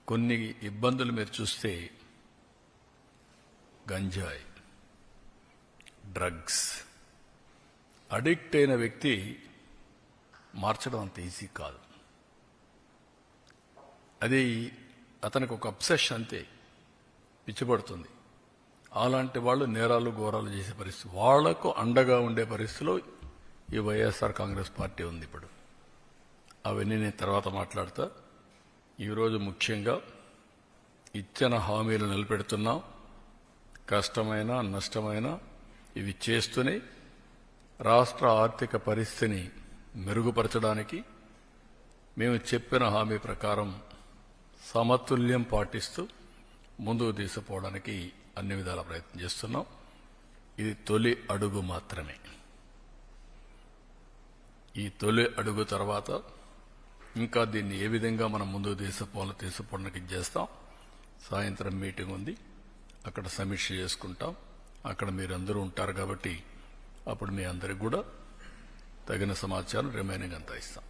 కొన్ని ఇబ్బందులు మీరు చూస్తే గంజాయి, డ్రగ్స్ అడిక్ట్ అయిన వ్యక్తి మార్చడం అంత ఈజీ కాదు. అది అతనికి ఒక అబ్సెషన్, అంతే, పిచ్చిపడుతుంది. అలాంటి వాళ్ళు నేరాలు ఘోరాలు చేసే పరిస్థితి, వాళ్లకు అండగా ఉండే పరిస్థితిలో ఈ వైఎస్ఆర్ కాంగ్రెస్ పార్టీ ఉంది. ఇప్పుడు అవన్నీ నేను తర్వాత మాట్లాడతా. ఈరోజు ముఖ్యంగా ఇచ్చిన హామీలు నిలబెడుతున్నాం. కష్టమైన నష్టమైన ఇవి చేస్తూనే రాష్ట్ర ఆర్థిక పరిస్థితిని మెరుగుపరచడానికి మేము చెప్పిన హామీ ప్రకారం సమతుల్యం పాటిస్తూ ముందుకు తీసుకుపోవడానికి అన్ని విధాల ప్రయత్నం చేస్తున్నాం. ఇది తొలి అడుగు మాత్రమే. ఈ తొలి అడుగు తర్వాత ఇంకా దీన్ని ఏ విధంగా మనం ముందుకు తీసుకుపోవడానికి చేస్తాం. సాయంత్రం మీటింగ్ ఉంది, అక్కడ సమీక్ష చేసుకుంటాం. అక్కడ మీరందరూ ఉంటారు కాబట్టి అప్పుడు మీ అందరికి కూడా తగిన సమాచారం రిమైనింగ్ అంతా ఇస్తాం.